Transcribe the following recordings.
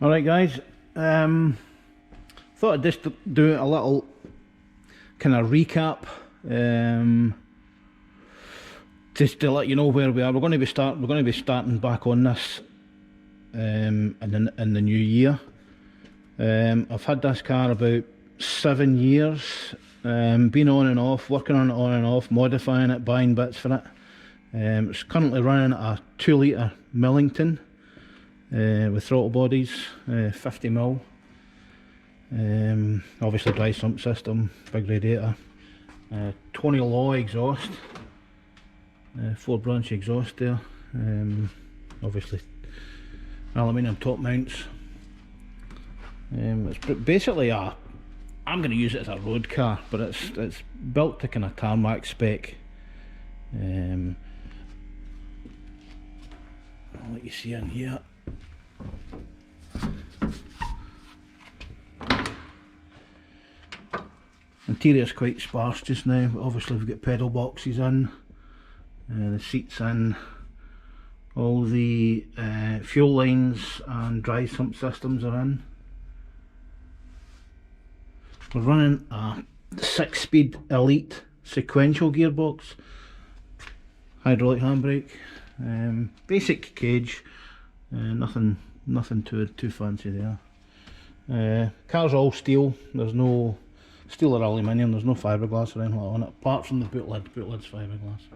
Alright guys, thought I'd just do a little kind of recap, just to let you know where we are. We're going to be starting back on this in the new year. I've had this car about 7 years, been on and off, working on it on and off, modifying it, buying bits for it. It's currently running a 2 litre Millington. With throttle bodies, 50mm, obviously dry sump system, big radiator, 20 law exhaust, 4 branch exhaust there, obviously aluminium top mounts. It's basically I'm going to use it as a road car, but it's built to kind of tarmac spec. I'll let you see in here. Interior's quite sparse just now, but obviously we've got pedal boxes in, the seats in, all the fuel lines and dry sump systems are in. We're running a 6-speed Elite sequential gearbox, hydraulic handbrake, basic cage, nothing too fancy there. Car's all steel, there's no steel or aluminium, there's no fiberglass or anything like that on it, apart from the boot lid's fiberglass.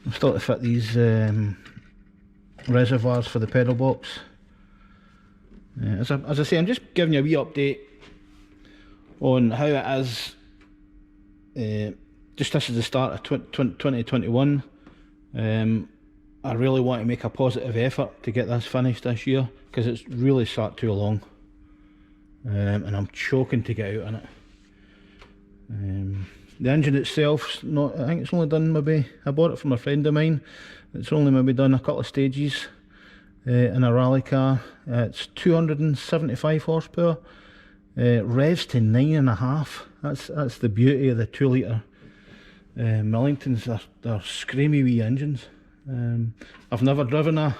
I've started to fit these reservoirs for the pedal box. As I say, I'm just giving you a wee update on how it is. Just this is the start of 2021. I really want to make a positive effort to get this finished this year, because it's really sat too long, and I'm choking to get out on it. The engine itself, I think it's only done maybe, I bought it from a friend of mine, it's only maybe done a couple of stages in a rally car. It's 275 horsepower, revs to 9.5. That's the beauty of the 2 litre Millingtons. They're screamy wee engines. I've never driven a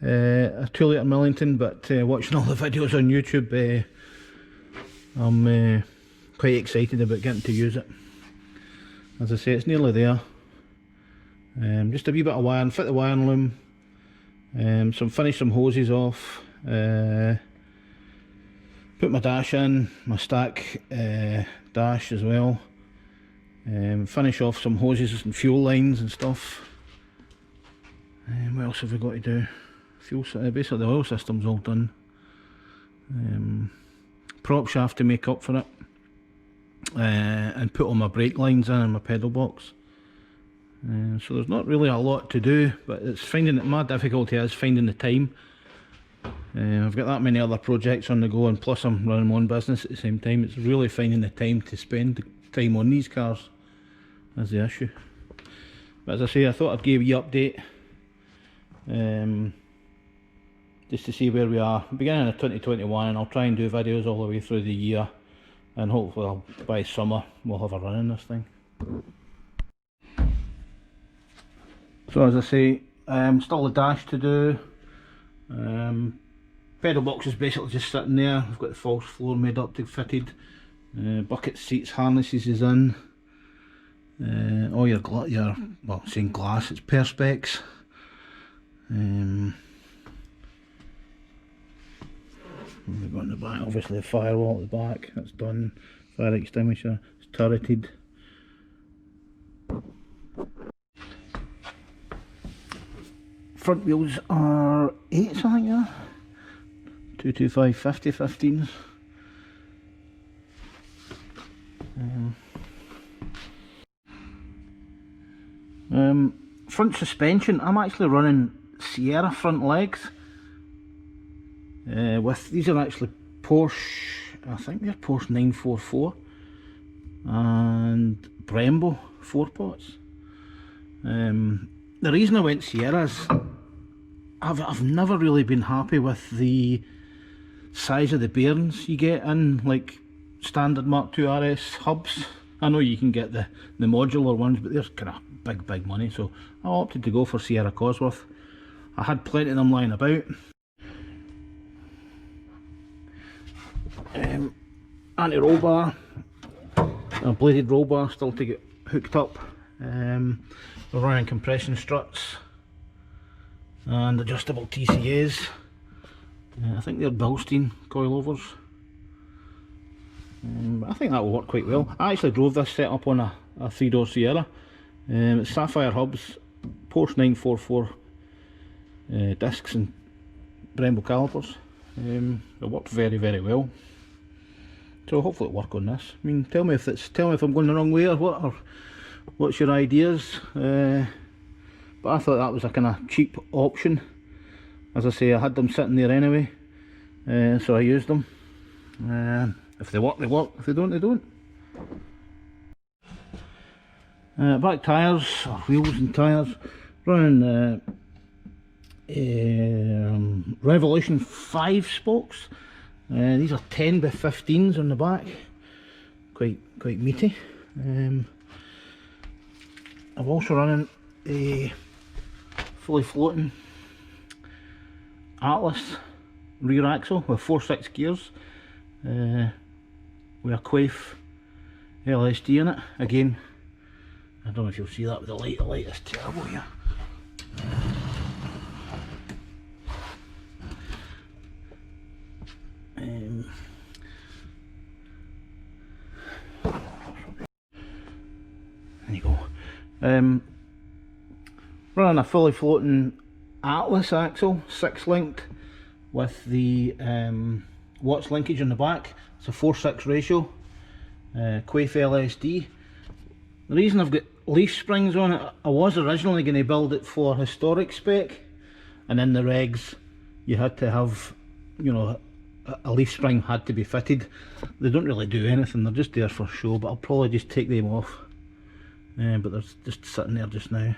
2 litre Millington, but watching all the videos on YouTube, I'm quite excited about getting to use it. As I say, it's nearly there. Just a wee bit of wiring, fit the wiring loom, finish some hoses off, put my dash in, my stack dash as well, finish off some hoses and fuel lines and stuff. What else have we got to do? Basically the oil system's all done. Prop shaft to make up for it, and put all my brake lines in and my pedal box. So there's not really a lot to do, but it's finding it. My difficulty is finding the time. I've got that many other projects on the go, and plus I'm running my own business at the same time. It's really finding the time to spend time on these cars is the issue. But as I say, I thought I'd give you an update, just to see where we are beginning of 2021, and I'll try and do videos all the way through the year, and hopefully by summer we'll have a run in this thing. So as I say, still a dash to do. Pedal box is basically just sitting there. We've got the false floor made up to fitted. Bucket seats, harnesses is in. All your well, saying glass, it's perspex. What have we got in the back? Obviously a firewall at the back, that's done. Fire extinguisher, it's turreted. Front wheels are 8s, I think, yeah. 225 50 15s. Front suspension, I'm actually running Sierra front legs. These are actually Porsche, I think they're Porsche 944 and Brembo 4 pots. the reason I went Sierra is I've never really been happy with the size of the bearings you get in like standard Mark II RS hubs. I know you can get the modular ones, but they're kind of big money, so I opted to go for Sierra Cosworth. I had plenty of them lying about. Anti-roll bar, a bladed roll bar still to get hooked up. We're running compression struts and adjustable TCAs. I think they're Bilstein coilovers. I think that will work quite well. I actually drove this setup on a 3-door Sierra. It's Sapphire hubs, Porsche 944 discs and Brembo calipers. It worked very well. So hopefully it'll work on this. I mean, tell me if I'm going the wrong way or what, or what's your ideas. But I thought that was a kind of cheap option. As I say, I had them sitting there anyway, so I used them. If they work, they work. If they don't, they don't. Back tyres, or wheels and tyres, running Revolution 5 spokes. These are 10x15s on the back, quite meaty. I'm also running a fully floating Atlas rear axle with 4/6 gears, with a Quaife LSD in it. Again, I don't know if you'll see that with the light. The light is terrible here. There you go. Running a fully floating Atlas axle, 6-linked, with the watts linkage on the back. It's a 4/6 ratio, Quaife LSD. The reason I've got leaf springs on it, I was originally going to build it for historic spec, and in the regs you had to have, you know, a leaf spring had to be fitted. They don't really do anything, they're just there for show, but I'll probably just take them off. But they're just sitting there just now.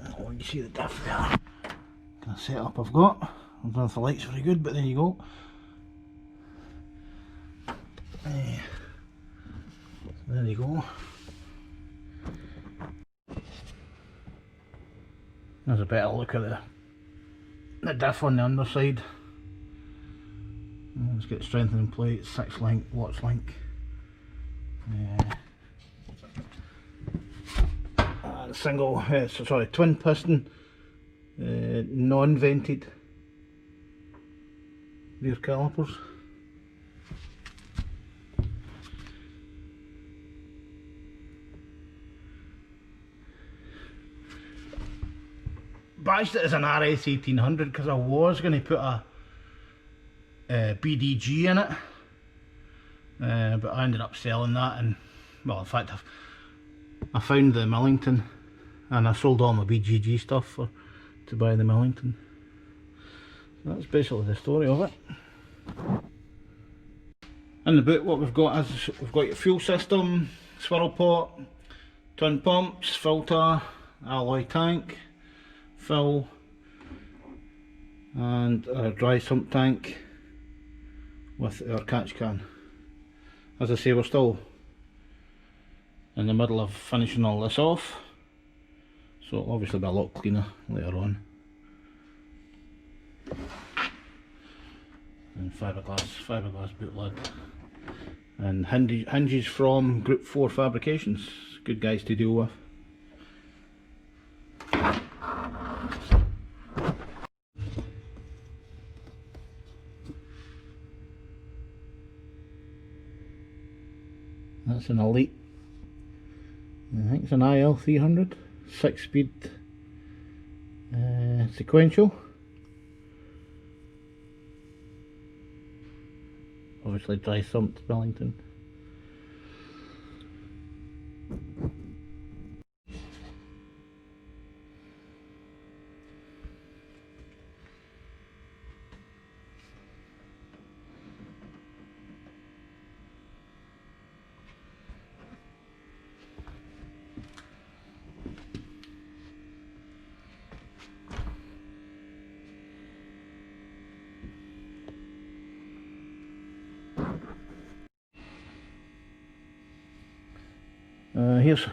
Oh, you see the diff there. Kind of setup I've got. I don't know if the light's very good, but there you go. There you go. There's a better look at the diff on the underside. Let's get strengthening plate, 6-link, watts link. Single, sorry, twin piston, non-vented rear calipers. Badged it as an RS1800 because I was going to put a BDG in it, but I ended up selling that, and well, in fact I found the Millington and I sold all my BGG stuff to buy the Millington. So that's basically the story of it. In the boot, what we've got is we've got your fuel system, swirl pot, twin pumps, filter, alloy tank, fill, and a dry sump tank with our catch can. As I say, we're still in the middle of finishing all this off, so it'll obviously be a lot cleaner later on. And fiberglass boot lid, and hinges from Group 4 Fabrications, good guys to deal with. That's an Elite, I think it's an IL300, 6-speed sequential. Obviously dry sumped Millington. Here's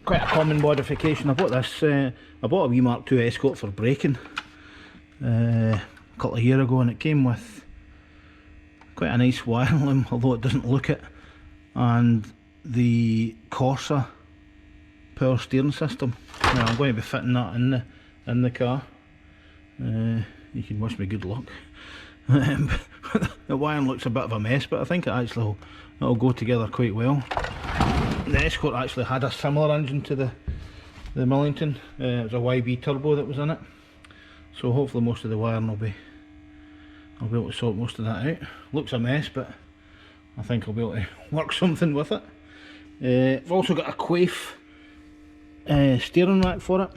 quite a common modification. I bought this, I bought a wee Mark II Escort for braking a couple of years ago, and it came with quite a nice wire loom, although it doesn't look it, and the Corsa power steering system. Now I'm going to be fitting that in the car. You can wish me good luck. The wiring looks a bit of a mess, but I think it'll go together quite well. The Escort actually had a similar engine to the Millington. It was a YB turbo that was in it, so hopefully most of the wiring I'll be able to sort most of that out. Looks a mess, but I think I'll be able to work something with it. I've also got a Quaife steering rack for it.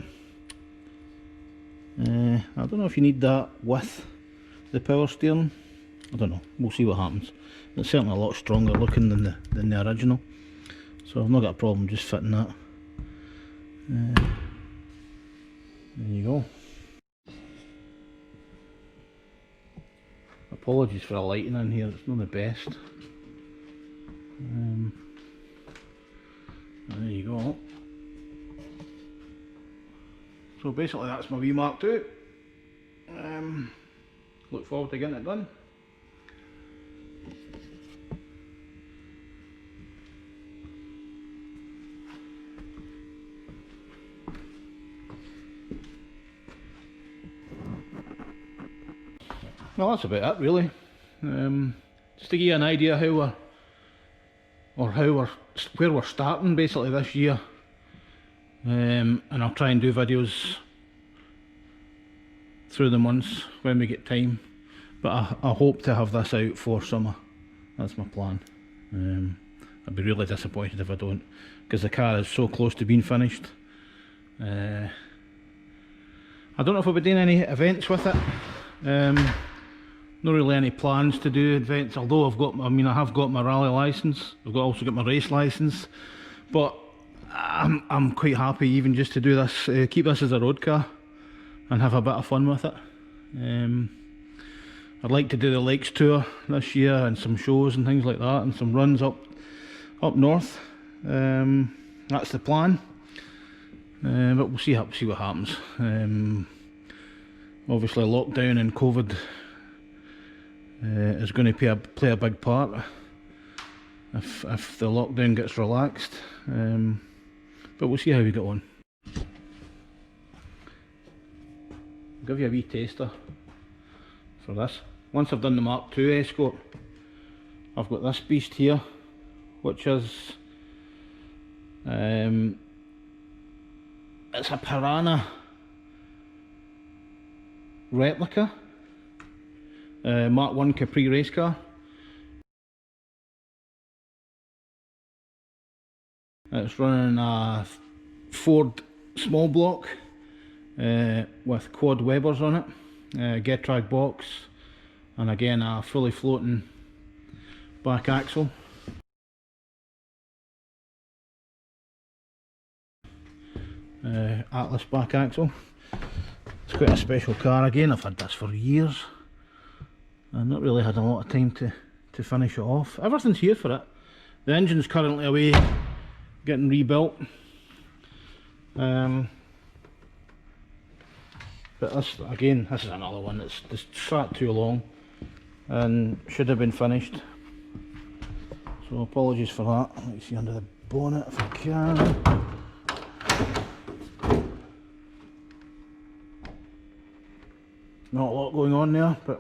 I don't know if you need that with the power steering. I don't know, we'll see what happens. It's certainly a lot stronger looking than the original, so I've not got a problem just fitting that. There you go. Apologies for the lighting in here, it's not the best. There you go. So basically that's my wee Mark II. Look forward to getting it done. Well, that's about it really. Just to give you an idea how where we're starting basically this year. And I'll try and do videos through the months when we get time, but I hope to have this out for summer. That's my plan. I'd be really disappointed if I don't, because the car is so close to being finished. I don't know if I'll be doing any events with it. Not really any plans to do events, although I have got my rally license. I've also got my race license, but I'm quite happy even just to do this, keep this as a road car and have a bit of fun with it. I'd like to do the Lakes tour this year and some shows and things like that, and some runs up north. That's the plan, but we'll see what happens. Obviously lockdown and COVID is going to play a big part if the lockdown gets relaxed. But we'll see how we get on. I'll give you a wee taster for this. Once I've done the Mark II Escort, I've got this beast here, which is it's a Piranha replica, Mark I Capri race car. It's running a Ford small block with quad Webers on it, get track box, and again a fully floating back axle. Atlas back axle. It's quite a special car. Again, I've had this for years. I've not really had a lot of time to finish it off. Everything's here for it. The engine's currently away getting rebuilt, but this is another one that's just sat too long and should have been finished, so apologies for that. Let me see under the bonnet if I can. Not a lot going on there, but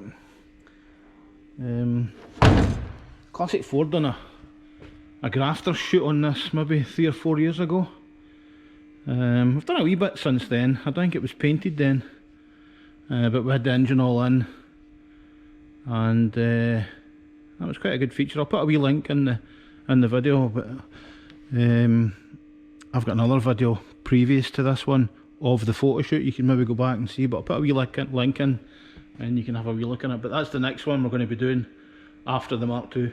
Classic Ford done a grafter shoot on this maybe 3 or 4 years ago. We've done a wee bit since then. I don't think it was painted then, but we had the engine all in, and that was quite a good feature. I'll put a wee link in the video, but I've got another video previous to this one of the photo shoot you can maybe go back and see, but I'll put a wee link in and you can have a wee look in it. But that's the next one we're going to be doing after the Mark II.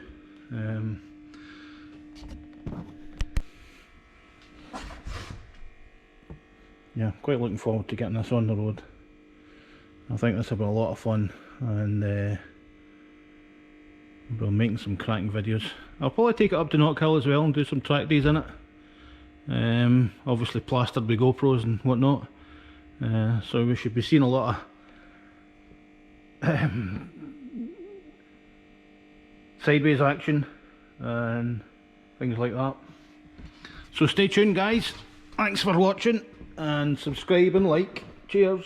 Yeah, quite looking forward to getting this on the road. I think this will be a lot of fun, and we'll be making some cracking videos. I'll probably take it up to Knock Hill as well and do some track days in it. obviously plastered with GoPros and whatnot. So we should be seeing a lot of sideways action and things like that. So stay tuned guys, thanks for watching and subscribe and like. Cheers.